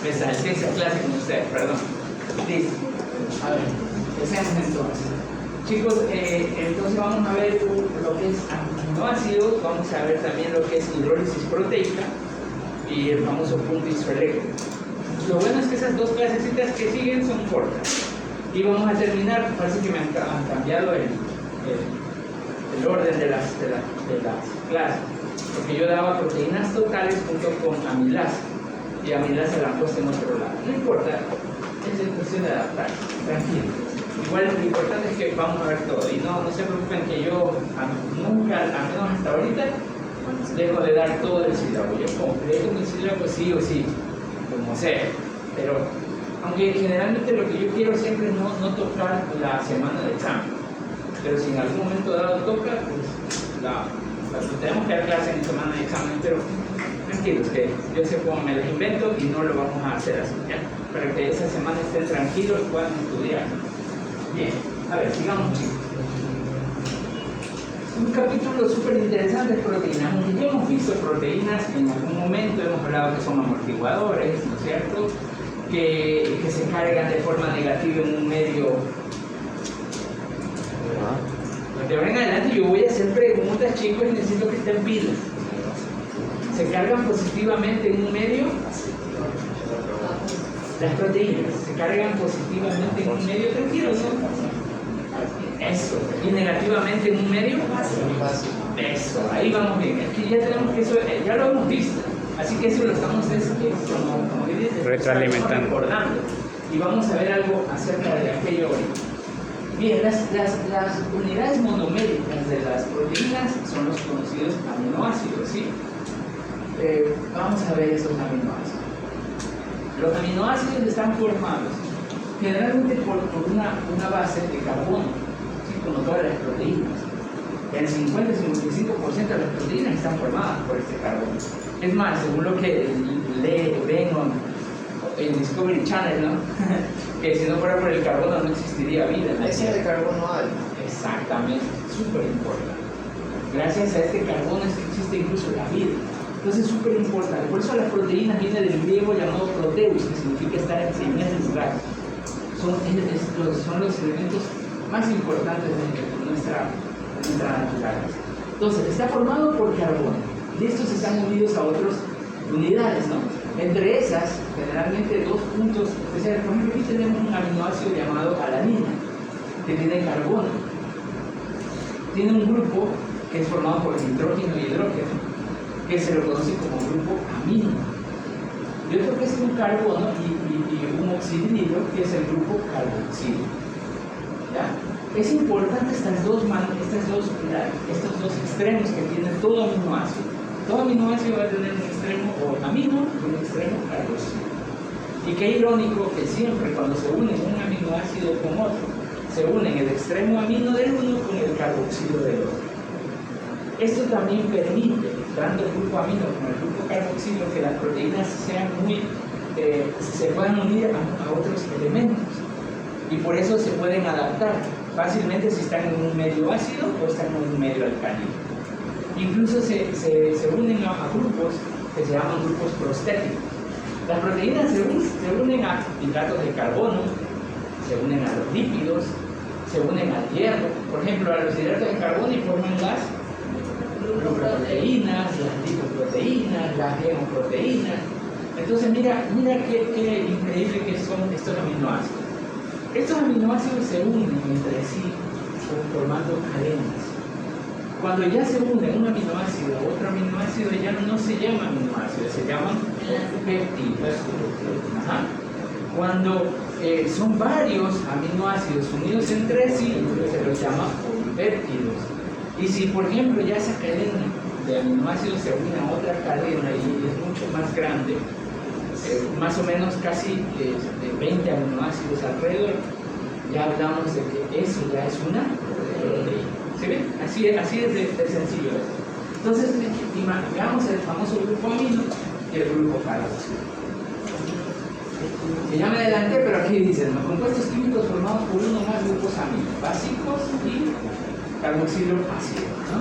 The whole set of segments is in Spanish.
Esa es ciencia clase con usted, perdón. Listo. A ver, empecemos entonces. Chicos, entonces vamos a ver lo que es aminoácidos, vamos a ver también lo que es hidrólisis proteica y el famoso punto isoeléctrico. Lo bueno es que esas dos clasecitas que siguen son cortas. Y vamos a terminar, parece que me han cambiado el orden de las clases, porque yo daba proteínas totales junto con amilasa, y amilasa la han puesto en otro lado. No importa, es cuestión de adaptar, tranquilo. Igual lo importante es que vamos a ver todo, y no se preocupen que yo nunca, al menos hasta ahorita, dejo de dar todo el sílabo. Yo completo mi sílabo sí o sí, como sea, pero aunque generalmente lo que yo quiero siempre es no tocar la semana de examen, pero si en algún momento dado toca, pues tenemos que dar clase en semana de examen, pero tranquilos, que yo sé cómo me las invento y no lo vamos a hacer así, ¿ya? Para que esa semana estén tranquilos y puedan estudiar. Bien, a ver, sigamos, chicos. Un capítulo súper interesante es proteínas. Ya hemos visto proteínas en algún momento, hemos hablado que son amortiguadores, ¿no es cierto? Que se cargan de forma negativa en un medio. De ahora en adelante yo voy a hacer preguntas, chicos, y necesito que estén pilas. Se cargan positivamente en un medio. Las proteínas se cargan positivamente en un medio tranquilo, ¿no? Eso. Y negativamente en un medio. Eso. Ahí vamos bien. Es que ya tenemos que eso, ya lo hemos visto. Así que eso lo estamos retroalimentando. Recordando. Y vamos a ver algo acerca de aquello ahorita. Bien, las unidades monoméricas de las proteínas son los conocidos aminoácidos, ¿sí? Vamos a ver esos aminoácidos. Los aminoácidos están formados generalmente por una base de carbono, ¿sí? Como todas las proteínas. El 50-55% de las proteínas están formadas por este carbono. Es más, según lo que ven en Discovery Channel, ¿no? Que si no fuera por el carbono no existiría vida. Ese es de carbono alto. Exactamente, súper importante. Gracias a este carbono es que existe incluso la vida. Entonces es súper importante. Por eso las proteínas viene del griego llamado proteus, que significa estar en ese lugar. Son los elementos más importantes de nuestra naturaleza. Entonces, está formado por carbono. Y estos están unidos a otras unidades, ¿no? Entre esas, generalmente dos puntos especiales. Por ejemplo, aquí tenemos un aminoácido llamado alanina, que tiene carbono. Tiene un grupo que es formado por nitrógeno y hidrógeno, que se lo conoce como grupo amino. Y otro que es un carbono y un oxidrilo, que es el grupo carboxilo. ¿Ya? Es importante estos dos extremos que tiene todo aminoácido. Todo aminoácido va a tener un extremo amino y un extremo carboxilo. Y qué irónico que siempre cuando se unen un aminoácido con otro, se unen el extremo amino del uno con el carboxilo del otro. Esto también permite, tanto el grupo amino como el grupo carboxilo, que las proteínas sean se puedan unir a otros elementos. Y por eso se pueden adaptar fácilmente si están en un medio ácido o están en un medio alcalino. Incluso se unen a grupos que se llaman grupos prostéticos. Las proteínas se unen a hidratos de carbono, se unen a los lípidos, se unen al hierro. Por ejemplo, a los hidratos de carbono y forman las proteínas, las lipoproteínas, las hemoproteínas. Entonces mira qué increíble que son estos aminoácidos. Estos aminoácidos se unen entre sí formando cadenas. Cuando ya se une un aminoácido a otro aminoácido, ya no se llama aminoácido, se llaman péptidos. Ajá. Cuando son varios aminoácidos unidos entre sí, se los llama polipéptidos. Y si, por ejemplo, ya esa cadena de aminoácidos se une a otra cadena y es mucho más grande, más o menos casi de 20 aminoácidos alrededor, ya hablamos de que eso ya es una proteína. ¿Se ven? Así es de sencillo. Entonces, veamos el famoso grupo amino y el grupo carboxilo. Ya me adelanté, pero aquí dicen los compuestos químicos formados por uno o más grupos amino, básicos y carboxilo ácido, ¿no?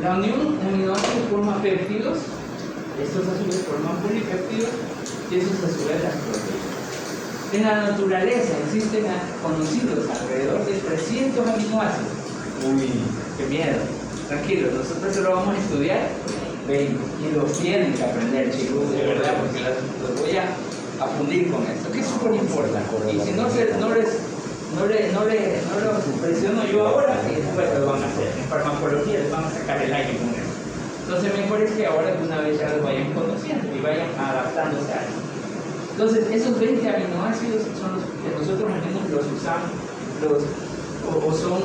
La unión de aminoácidos forma péptidos, estos a su vez forman polipéptidos, y eso es a su vez las proteínas. En la naturaleza existen conocidos alrededor de 300 aminoácidos. Uy, qué miedo. Tranquilos, nosotros solo vamos a estudiar 20 y los tienen que aprender, chicos, de verdad, porque los voy a fundir con esto, que es súper importante. Y si no los presiono yo ahora, y después lo van a hacer. En farmacología les van a sacar el aire con eso. Entonces mejor es que ahora de una vez ya los vayan conociendo y vayan adaptándose a eso. Entonces esos 20 aminoácidos son los que nosotros al menos los usamos, o son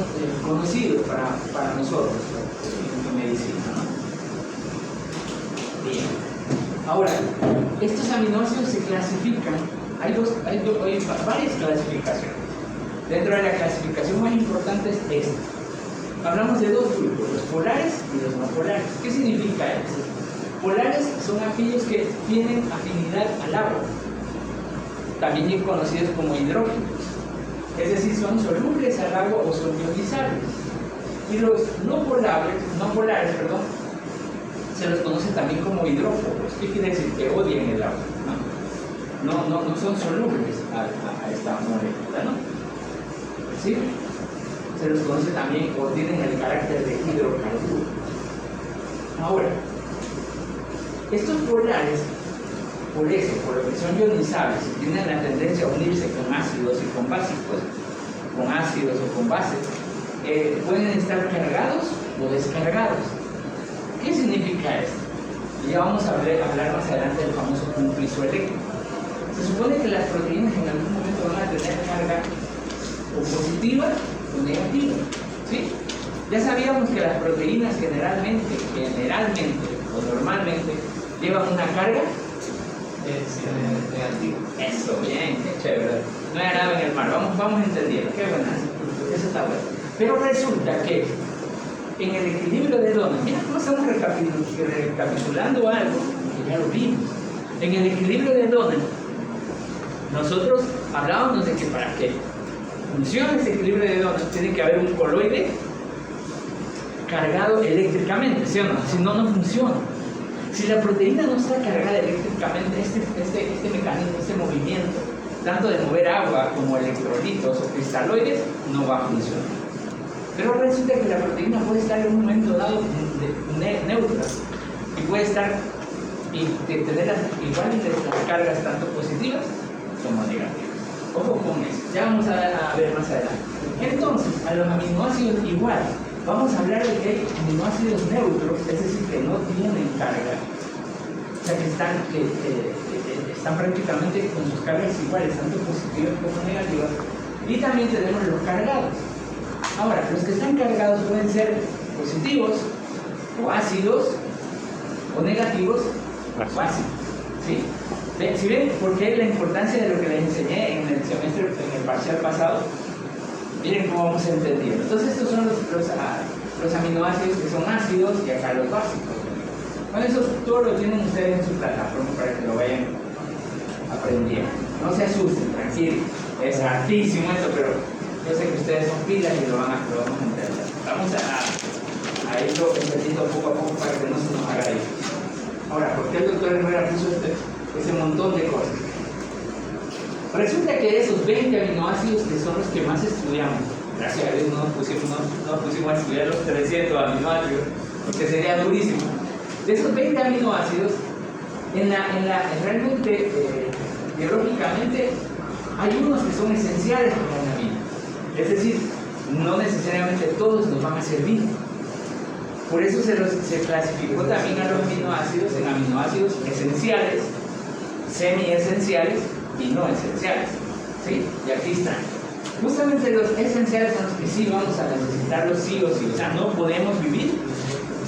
conocidos para nosotros en medicina, ¿no? Bien. Ahora, estos aminoácidos se clasifican, hay varias clasificaciones. Dentro de la clasificación más importante es esta. Hablamos de dos grupos, los polares y los no polares. ¿Qué significa esto? Polares son aquellos que tienen afinidad al agua, también conocidos como hidrógenos. Es decir, son solubles al agua o son ionizables. Y los no polares, se los conoce también como hidrófobos. ¿Qué quiere decir? Que odian el agua, ¿no? No son solubles a esta molécula, ¿no? ¿Sí? Se los conoce también o tienen el carácter de hidrocarburo. Ahora, estos polares, por lo que son ionizables, tienen la tendencia a unirse con ácidos y con básicos, con ácidos o con bases, pueden estar cargados o descargados. ¿Qué significa esto? Ya vamos a hablar más adelante del famoso punto isoeléctrico. Se supone que las proteínas en algún momento van a tener carga o positiva o negativa, ¿sí? Ya sabíamos que las proteínas generalmente o normalmente llevan una carga negativa. Eso, bien, qué chévere. No hay nada en el mar, vamos entendiendo, qué buena, eso está bueno. Pero resulta que en el equilibrio de Donald, mira cómo estamos recapitulando algo que ya lo vimos. En el equilibrio de Donald, nosotros hablábamos de que para que funcione ese equilibrio de Donald tiene que haber un coloide cargado eléctricamente, ¿sí o no? Si no, no funciona. Si la proteína no está cargada eléctricamente, este mecanismo, este movimiento, tanto de mover agua como electrolitos o cristaloides, no va a funcionar. Pero resulta que la proteína puede estar en un momento dado neutra y puede estar y tener igualmente las cargas tanto positivas como negativas. Ojo con eso, ya vamos a ver más adelante. Entonces, a los aminoácidos igual, vamos a hablar de que hay aminoácidos neutros, es decir, que no tienen carga, o sea, que están prácticamente con sus cargas iguales, tanto positivas como negativas, y también tenemos los cargados. Ahora, los que están cargados pueden ser positivos, o ácidos, o negativos, o básicos, ¿sí? Si ven, porque la importancia de lo que les enseñé en el semestre, en el parcial pasado, miren cómo vamos entendiendo. Entonces estos son los aminoácidos que son ácidos y acá los básicos. Bueno, eso todo lo tienen ustedes en su plataforma para que lo vayan aprendiendo. No se asusten, tranquilos. Es hartísimo esto, pero yo sé que ustedes son pilas y lo vamos a entender. Vamos a irlo entendiendo poco a poco para que no se nos haga difícil. Ahora, ¿por qué el doctor Herrera puso ese montón de cosas? Resulta que esos 20 aminoácidos que son los que más estudiamos, gracias a Dios no nos pusimos a estudiar los 300 aminoácidos, porque sería durísimo. De esos 20 aminoácidos, realmente, biológicamente, hay unos que son esenciales para la vida. Es decir, no necesariamente todos nos van a servir. Por eso se clasificó también a los aminoácidos en aminoácidos esenciales, semiesenciales y no esenciales, ¿sí? Y aquí están. Justamente los esenciales son los que sí vamos a necesitarlos sí o sí. O sea, no podemos vivir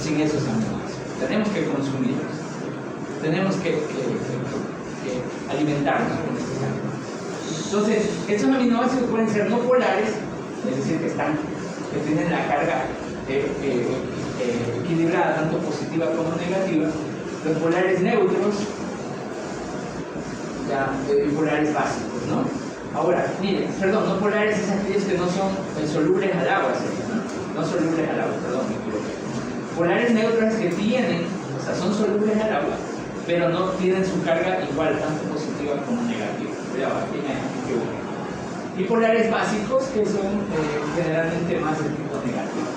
sin esos aminoácidos. Tenemos que consumirlos. Tenemos que alimentarnos con estos aminoácidos. Entonces, estos aminoácidos pueden ser no polares, es decir, que tienen la carga equilibrada, tanto positiva como negativa. Los polares neutros, y polares básicos, ¿no? Ahora, miren, no polares es aquellos que no son solubles al agua, ¿no? No solubles al agua, perdón, me equivoqué. Polares neutros que tienen, o sea, son solubles al agua, pero no tienen su carga igual, tanto positiva positiva como negativa. Cuidado, aquí me equivoqué. Y polares básicos, que son generalmente más de tipo negativo.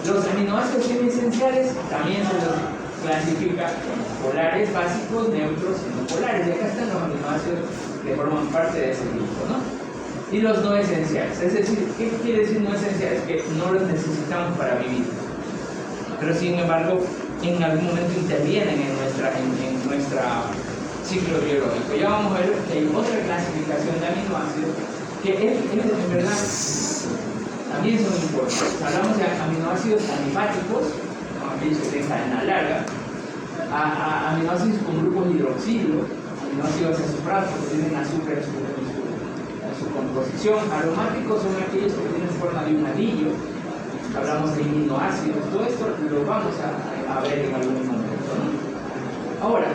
Los aminoácidos semiesenciales también se los clasifica como polares básicos, neutros y no polares. Y acá están los aminoácidos que forman parte de ese grupo, ¿no? Y los no esenciales. Es decir, ¿qué quiere decir no esenciales? Que no los necesitamos para vivir. Pero sin embargo, en algún momento intervienen en nuestra ciclo biológico. Ya vamos a ver que hay otra clasificación de aminoácidos que en verdad también son importantes. Hablamos de aminoácidos alifáticos, como dicho, de cadena larga, a aminoácidos con grupos hidroxilo, aminoácidos azufratos que tienen azúcar en su composición. Aromáticos son aquellos que tienen forma de un anillo. Hablamos de aminoácidos, todo esto lo vamos a ver en algún momento, ¿no? Ahora,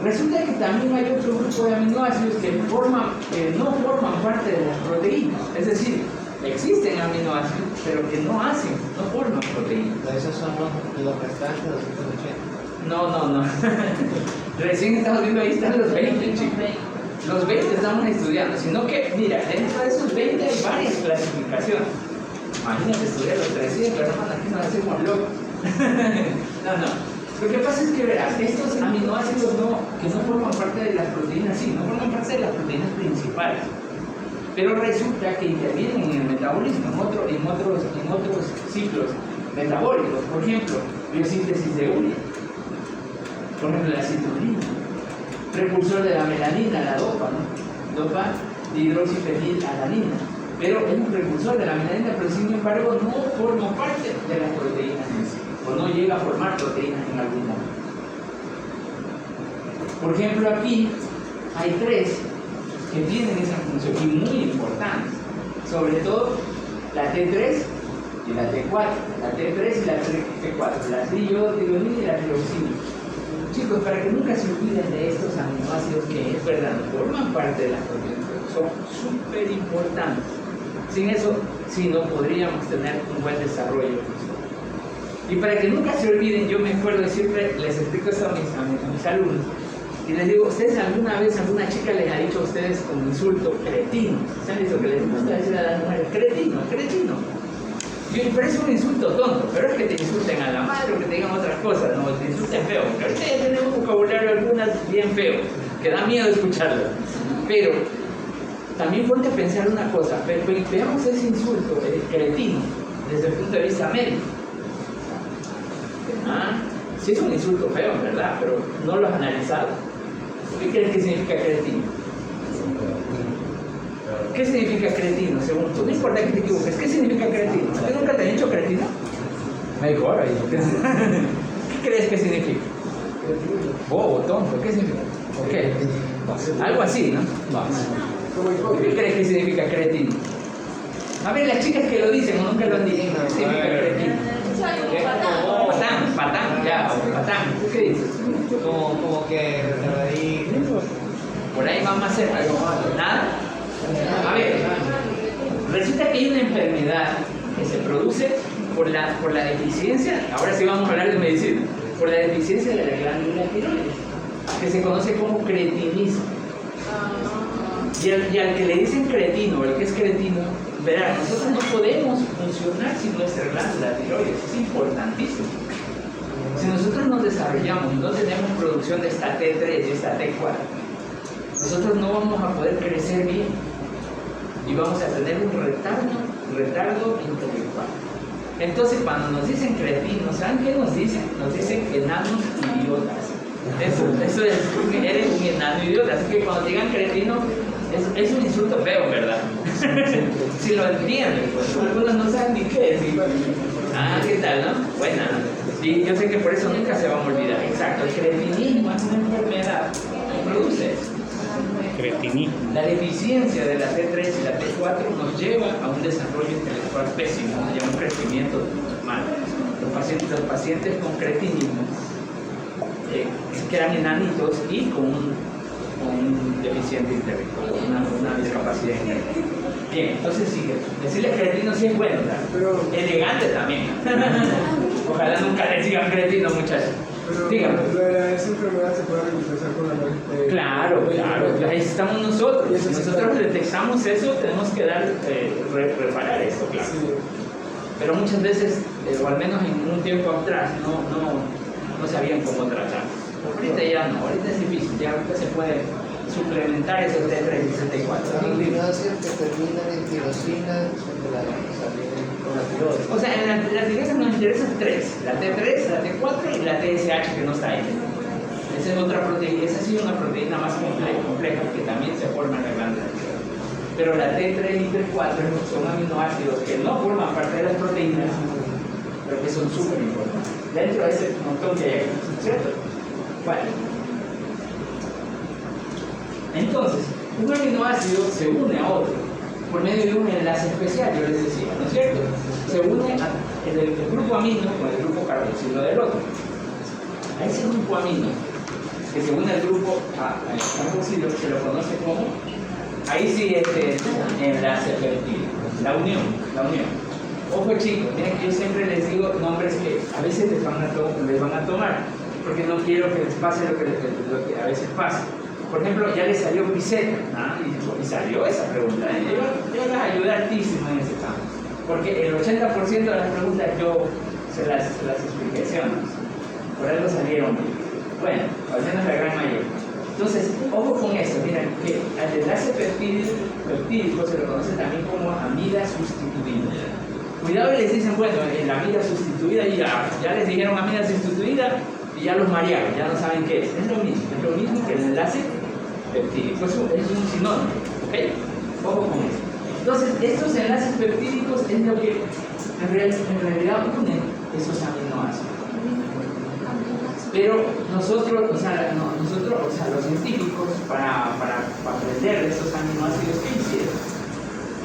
resulta que también hay otro grupo de aminoácidos que no forman parte de las proteínas. Es decir, existen aminoácidos, pero que no forman proteínas. Esos son los restantes de los 180. No. Recién estamos viendo, ahí están los 20, chicos. Los 20 estamos estudiando, sino que, mira, dentro de esos 20 hay varias clasificaciones. Imagínate estudiar los 300, hermano, aquí nos hacemos locos. No. Lo que pasa es que, verás, estos aminoácidos que no forman parte de las proteínas, sí, no forman parte de las proteínas principales. Pero resulta que intervienen en el metabolismo, en otros ciclos metabólicos. Por ejemplo, biosíntesis de urea. Por ejemplo, la citrulina. Precursor de la melanina, la dopa, ¿no? Dopa de hidroxifenilalanina. Pero es un precursor de la melanina, pero sin embargo no forma parte de las proteínas en sí, o no llega a formar proteínas en algún momento. Por ejemplo, aquí hay 3 que tienen esa función y muy importantes, sobre todo la T3 y la T4, la T3 y la T4, la triotironina y la tiroxina. Chicos, para que nunca se olviden de estos aminoácidos que es verdad, no forman parte de las proteínas, son súper importantes. Sin eso, sí, no podríamos tener un buen desarrollo. Y para que nunca se olviden, yo me acuerdo, siempre les explico eso a mis alumnos, y les digo, ¿ustedes alguna vez, alguna chica les ha dicho a ustedes como insulto cretino? ¿Se han visto que les gusta decir a las mujeres cretino? Y parece un insulto tonto, pero es que te insulten a la madre o que te digan otras cosas, no, te insulten feo, porque ahorita ya tenemos un vocabulario algunas bien feo, que da miedo escucharlo. Pero también ponte a pensar una cosa, veamos ese insulto, el cretino, desde el punto de vista médico. Sí es un insulto feo, ¿verdad? Pero no lo has analizado. ¿Qué crees que significa cretino? ¿Qué significa cretino, según tú? No importa que te equivoques, ¿qué significa cretino? ¿A ti nunca te han dicho cretino? Me dijo, ahora, ¿qué crees que significa? Bobo, tonto, ¿qué significa? Ok, algo así, ¿no? ¿Qué crees que significa cretino? A ver, las chicas que lo dicen o nunca lo han dicho, ¿qué significa cretino? Patán, ¿qué dices? Como que por ahí va más cerca. ¿Nada? A ver, resulta que hay una enfermedad que se produce por la deficiencia, ahora sí vamos a hablar de medicina, por la deficiencia de la glándula tiroides, que se conoce como cretinismo. Y al que le dicen cretino, el que es cretino, verá, nosotros no podemos funcionar sin nuestra glándula tiroides, es importantísimo. Si nosotros nos desarrollamos y no tenemos producción de esta T3 y esta T4, nosotros no vamos a poder crecer bien y vamos a tener un retardo intelectual. Entonces, cuando nos dicen cretinos, ¿saben qué nos dicen? Nos dicen enanos idiotas. Eso es, eres un enano idiota. Así que cuando digan cretino, es un insulto feo, ¿verdad? Si lo entienden, pues algunos no saben ni qué decir. ¿Qué tal, no? Buena. Sí, yo sé que por eso nunca se van a olvidar. Exacto, el cretinismo es una enfermedad que produce eso. Cretinismo. La deficiencia de la T3 y la T4 nos lleva a un desarrollo intelectual pésimo y a un crecimiento mal. Los pacientes con cretinismo que eran enanitos y con un deficiente intelectual, una discapacidad intelectual. Bien, entonces sigue. Decirle cretino sí es bueno, ¿verdad? Pero elegante también. Ojalá nunca le sigan cretino, muchachos. Pero Dígame. lo de esa enfermedad se puede reemplazar con la Claro, ahí estamos nosotros. Y eso Si sí, nosotros claro. detectamos eso, tenemos que reparar eso, claro. Sí. Pero muchas veces, o al menos en un tiempo atrás, no sabían cómo tratar. Ahorita ya no, ahorita es difícil, ya ahorita se puede suplementar esos T3 y T4. Los aminoácidos que terminan en tirosina son de la con la tiroides. O sea, en la tiroides nos interesan tres: la T3, la T4 y la TSH que no está ahí. Esa es otra proteína, esa sí es una proteína más compleja que también se forma en la glándula tiroides. Pero la T3 y T4 son aminoácidos que no forman parte de las proteínas, pero que son súper importantes. Dentro de ese montón que hay, ¿cierto? Bueno. Entonces, un aminoácido se une a otro por medio de un enlace especial, yo les decía, ¿no es cierto? Se une el grupo amino con el grupo carboxilo del otro. A ese grupo amino que se une al grupo carboxilo se lo conoce como, ahí sí enlace peptídico, la unión. Ojo chicos, miren que yo siempre les digo nombres que a veces les van a tomar, porque no quiero que les pase lo que a veces pasa. Por ejemplo, ya les salió Piceta, y salió esa pregunta. Yo les ayudé altísimo en ese campo, porque el 80% de las preguntas yo se las expliqué, ¿sí o no? Por algo salieron. Bueno, al menos la gran mayoría. Entonces, ojo con eso, miren, que al enlace peptídico se lo conoce también como amida sustituida. Cuidado, les dicen, bueno, la amida sustituida, y ya les dijeron amida sustituida y ya los marearon, ya no saben qué es. Es lo mismo que el enlace peptídico, es un sinónimo, ¿ok? Ojo con eso. Entonces, estos enlaces peptídicos es lo que en realidad unen esos aminoácidos. Pero nosotros, los científicos, para aprender de esos aminoácidos, ¿qué hicieron?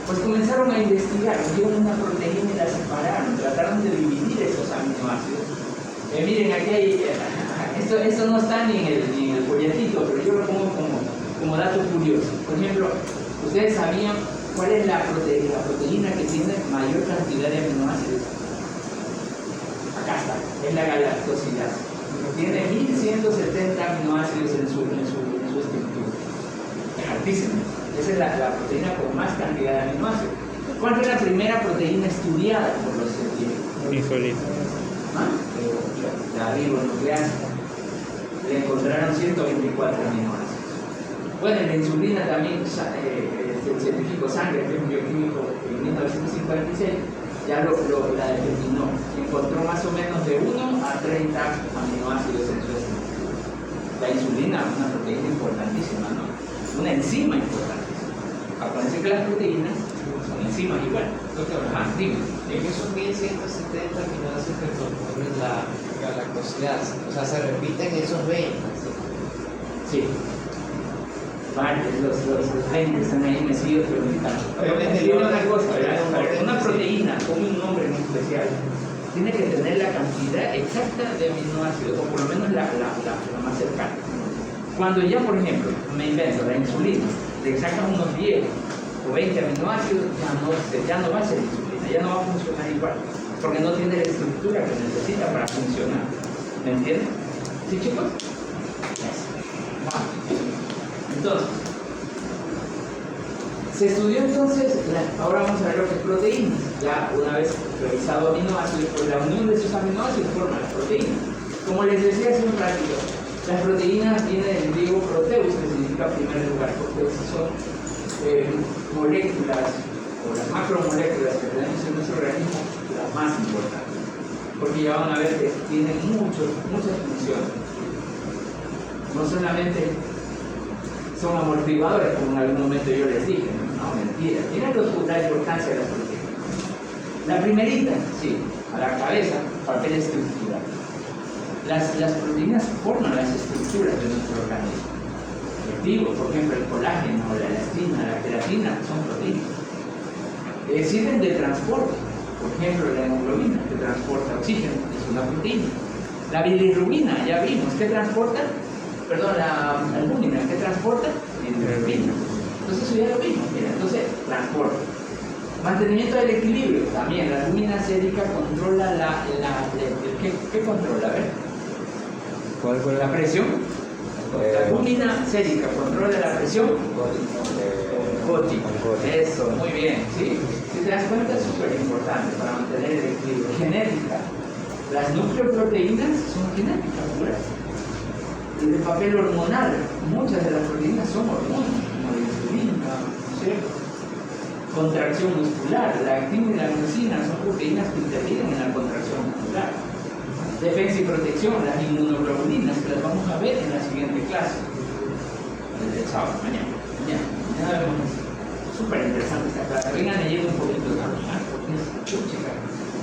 Pues comenzaron a investigar, vieron una proteína y la separaron, trataron de dividir esos aminoácidos. Miren, aquí hay, esto no está ni en el folletito, pero yo lo pongo como dato curioso. Por ejemplo, ¿ustedes sabían cuál es la proteína que tiene mayor cantidad de aminoácidos? Acá está, es la galactosilasa. Tiene 1170 aminoácidos en su estructura. Es altísimo. Esa es la proteína con más cantidad de aminoácidos. ¿Cuál fue la primera proteína estudiada por los científicos? Insulina. La ribonucleasa. Le encontraron 124 aminoácidos. Bueno, en la insulina también, el científico Sanger, que es un bioquímico en 1956, ya la determinó. Encontró más o menos de 1 a 30 aminoácidos en su estructura. La insulina es una proteína importantísima, ¿no? Una enzima importantísima. Acuérdense que las proteínas son enzimas igual. Dime. En esos 1170 aminoácidos que componen la galactosilasa, o sea, se repiten esos 20. Sí. Varios, los 20 están ahí metidos, pero una cosa, ¿verdad? Una proteína con un nombre muy especial tiene que tener la cantidad exacta de aminoácidos, o por lo menos la más cercana. Cuando ya, por ejemplo, me invento la insulina, le sacan unos 10 o 20 aminoácidos, ya no va a ser insulina, ya no va a funcionar igual, porque no tiene la estructura que necesita para funcionar. ¿Me entienden? ¿Sí, chicos? Entonces, se estudió ahora vamos a ver lo que es proteínas. Ya una vez revisado aminoácidos, pues la unión de esos aminoácidos forma las proteínas. Como les decía hace un ratito, las proteínas vienen del griego proteus, que significa primer lugar, porque son moléculas, o las macromoléculas que tenemos en nuestro organismo, las más importantes. Porque ya van a ver que tienen muchas funciones. No solamente son amortiguadores, como en algún momento yo les dije, no, mentira. Miren la importancia de las proteínas. La primerita, sí, a la cabeza, papel estructural. Las proteínas forman las estructuras de nuestro organismo. Por ejemplo, el colágeno, la elastina, la queratina son proteínas. Sirven de transporte. Por ejemplo, la hemoglobina, que transporta oxígeno, es una proteína. La bilirrubina, ya vimos, ¿qué transporta? Perdón, la albúmina, ¿qué transporta? Bilirrubina. Entonces eso ya lo vimos, mira, entonces transporta. Mantenimiento del equilibrio, también la albúmina sérica controla ¿qué controla? A ver. ¿Cuál fue La presión. La albúmina sérica controla la presión. Goti. Eso, muy bien. ¿Sí? Si te das cuenta, es súper importante para mantener el equilibrio. Genética. Las nucleoproteínas son genéticas puras. Y el papel hormonal. Muchas de las proteínas son hormonas, como la insulina, ¿cierto? Contracción muscular. La actina y la miosina son proteínas que intervienen en la contracción muscular. Defensa y protección, las inmunoglobulinas, que las vamos a ver en la siguiente clase. El sábado, mañana. Mañana vemos. Súper interesante esta clase. Vengan leyendo un poquito también, porque es chica.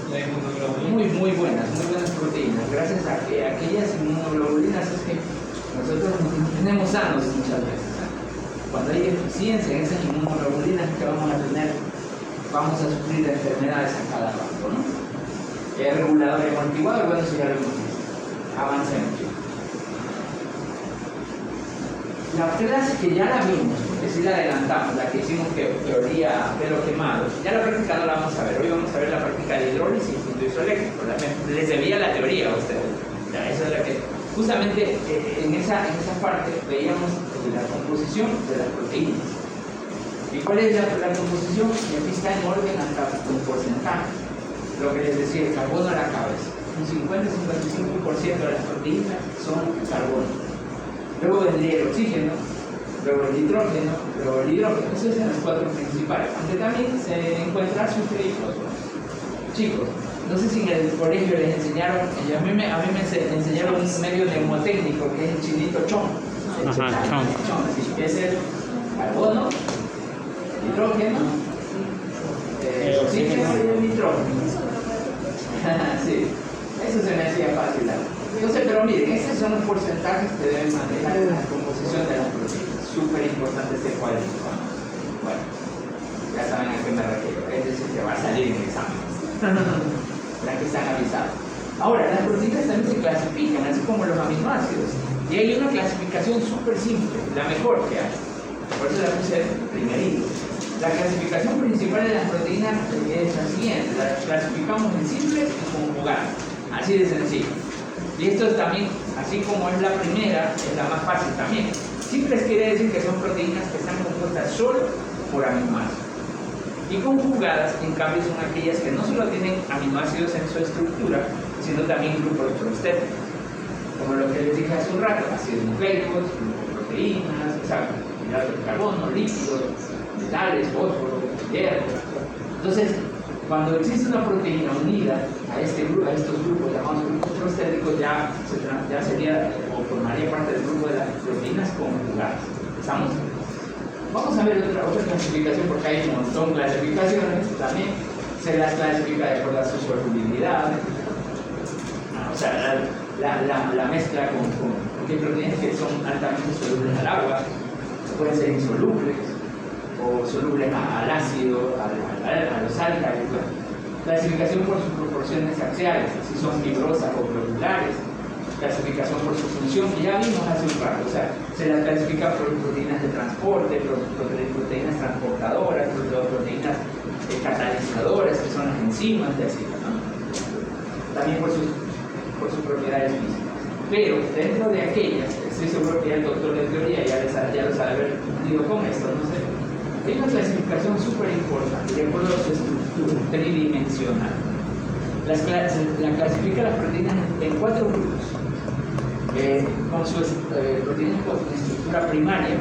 La inmunoglobulina. Muy buenas proteínas. Gracias a que aquellas inmunoglobulinas es que nosotros nos tenemos sanos muchas veces. Cuando hay deficiencia en esas inmunoglobulinas que vamos a sufrir de enfermedades a cada rato, ¿no? El regulador amortiguador, bueno, eso ya lo hemos visto. Avancemos. La clase que ya la vimos, porque si la adelantamos, la que hicimos teoría de lo quemado, ya la práctica no la vamos a ver. Hoy vamos a ver la práctica de hidrólisis y fluido eléctrico. Les debía la teoría a ustedes. Esa es la que, justamente en esa parte veíamos la composición de las proteínas. ¿Y cuál es la composición? Y aquí está en orden hasta un porcentaje. Lo que les decía, el carbono a la cabeza. Un 50-55% de las proteínas son carbono. Luego vendría el oxígeno, luego el nitrógeno, luego el hidrógeno. Esos son los cuatro principales. Aunque también se encuentra azufre y fósforo. Chicos, no sé si en el colegio les enseñaron, a mí me enseñaron un medio mnemotécnico que es el chinito chon. Chon, así que es el carbono, hidrógeno, oxígeno y el nitrógeno. Sí, eso se me hacía fácil. Entonces, pero miren, estos son los porcentajes que deben manejar en la composición de las proteínas. Súper importante este cuadrito. Bueno, ya saben a qué me refiero. Es decir, que va a salir en el examen. La que están avisados. Ahora, las proteínas también se clasifican, así como los aminoácidos. Y hay una clasificación súper simple, la mejor que hay. Por eso la puse primerito. La clasificación principal de las proteínas es la siguiente: las clasificamos en simples y conjugadas, así de sencillo. Y esto también, así como es la primera, es la más fácil también. Simples quiere decir que son proteínas que están compuestas solo por aminoácidos. Y conjugadas, en cambio, son aquellas que no solo tienen aminoácidos en su estructura, sino también grupos prostéticos. Como lo que les dije hace un rato: ácidos nucleicos, glucoproteínas, hidratos de carbono, lípidos, metales, fósforo, hierro. Entonces, cuando existe una proteína unida a estos grupos llamados grupos prostéticos, ya sería o formaría parte del grupo de las proteínas conjugadas. ¿Estamos? Vamos a ver otra clasificación, porque hay un montón de clasificaciones. También se las clasifica de acuerdo a su solubilidad. O sea, la mezcla con proteínas que son altamente solubles al agua, pueden ser insolubles o solubles al ácido, a los álcalis. Clasificación por sus proporciones axiales, si son fibrosas o globulares. Clasificación por su función, que ya vimos hace un rato. O sea, se las clasifica por proteínas de transporte, proteínas transportadoras, proteínas catalizadoras, que son las enzimas, y así, ¿no? También por sus propiedades físicas. Pero dentro de aquellas, estoy seguro que ya el doctor de teoría ya los ha de haber cumplido con esto, no sé. Hay una clasificación súper importante de acuerdo a su estructura tridimensional. La clasifica las proteínas en 4 grupos, con sus proteínas con estructura primaria,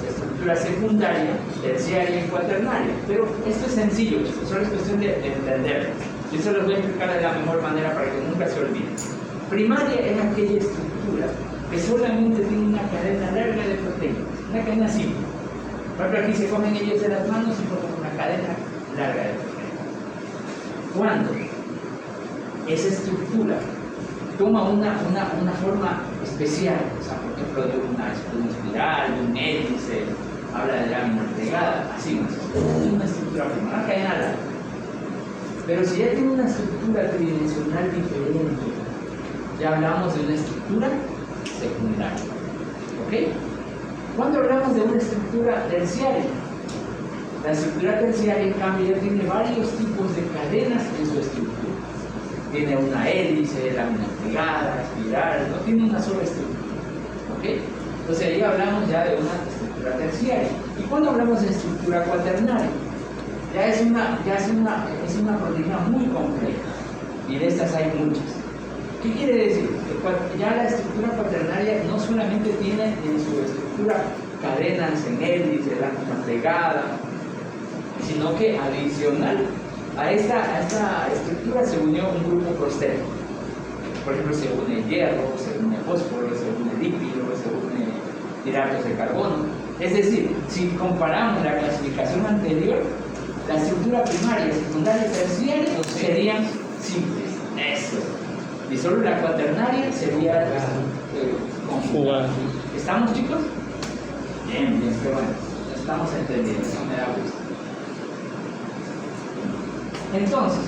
estructura secundaria, terciaria y cuaternaria. Pero esto es sencillo, solo es cuestión de entenderlo. Yo se los voy a explicar de la mejor manera para que nunca se olviden. Primaria es aquella estructura que solamente tiene una cadena larga de proteínas, una cadena simple. Por ejemplo, aquí se cogen ellos de las manos y forman una cadena larga de proteínas. Cuando esa estructura toma una forma especial, o sea, por ejemplo, de una espiral, de un hélice, habla de lámina plegada, así, es una estructura primaria, una cadena larga. Pero si ya tiene una estructura tridimensional diferente, ya hablamos de una estructura secundaria. ¿Ok? Cuando hablamos de una estructura terciaria, la estructura terciaria, en cambio, ya tiene varios tipos de cadenas en su estructura. tiene una hélice, lámina plegada, espiral, no tiene una sola estructura. ¿Ok? Entonces ahí hablamos ya de una estructura terciaria. ¿Y cuando hablamos de estructura cuaternaria? Ya es una proteína muy compleja, y de estas hay muchas. ¿Qué quiere decir? Que ya la estructura cuaternaria no solamente tiene en su estructura cadenas en hélice, lámina plegada, sino que adicional a esta estructura se unió un grupo prostético. Por ejemplo, se une hierro, se une fósforo, se une lípido, se une hidratos de carbono. Es decir, si comparamos la clasificación anterior, la estructura primaria, secundaria y terciaria serían simples. Eso. Y solo la cuaternaria sería conjugada. ¿Estamos, chicos? Bien, bien, qué bueno. Estamos entendiendo, eso me da gusto. Entonces,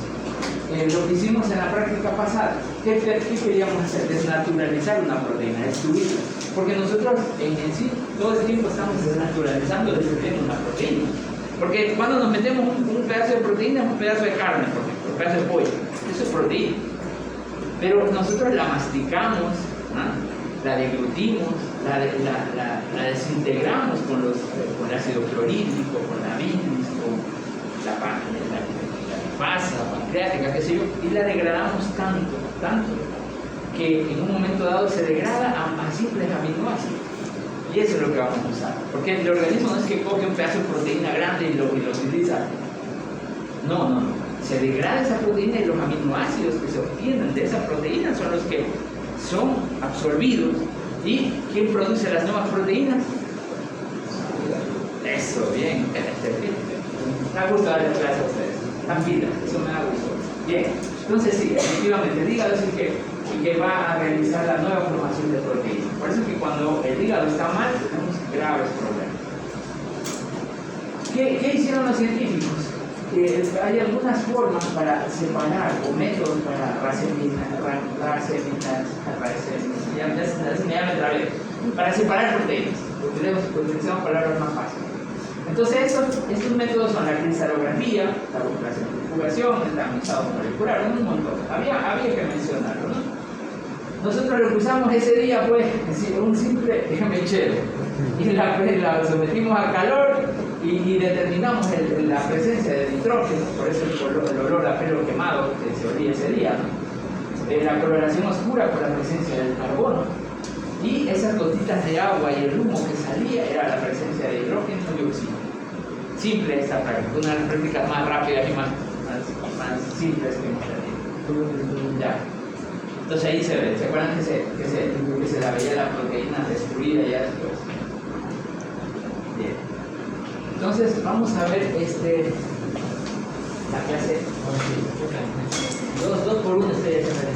lo que hicimos en la práctica pasada, ¿qué queríamos hacer? Desnaturalizar una proteína, destruirla. Porque nosotros en sí todo el tiempo estamos desnaturalizando, destruyendo una proteína. Porque cuando nos metemos un pedazo de proteína, un pedazo de carne, por ejemplo, un pedazo de pollo, eso es proteína. Pero nosotros la masticamos, ¿no? La deglutimos, la desintegramos con el ácido clorhídrico, con la bilis, con la masa pancreática, qué sé yo, y la degradamos tanto, que en un momento dado se degrada a simples aminoácidos. Y eso es lo que vamos a usar. Porque el organismo no es que coge un pedazo de proteína grande y lo utiliza. No. Se degrada esa proteína y los aminoácidos que se obtienen de esa proteína son los que son absorbidos. ¿Y quién produce las nuevas proteínas? Eso, bien. Me ha gustado darle clase a ustedes. Están pilas, eso me da gusto. Bien, entonces sí, efectivamente, el hígado es el que va a realizar la nueva formación de proteínas. Por eso es que cuando el hígado está mal, tenemos graves problemas. ¿Qué hicieron los científicos? Hay algunas formas para separar, o métodos para para separar proteínas. Utilizamos palabras más fáciles. Entonces estos métodos son la cristalografía, la centrifugación, el tamizado molecular, un montón. Había que mencionarlo, ¿no? Nosotros lo que usamos ese día fue un simple mechero y la sometimos a calor y determinamos la presencia de nitrógeno, por eso el olor a pelo quemado que se olía ese día, ¿no? La coloración oscura por la presencia del carbono, y esas gotitas de agua y el humo que salía era la presencia de hidrógeno y oxígeno. Simple esta práctica, una de las prácticas más rápidas y más simples que hemos tenido. Ya. Entonces ahí se ve, ¿se acuerdan que se la veía la proteína destruida ya después? Bien. Entonces vamos a ver la clase. 2 por 1 estoy haciendo.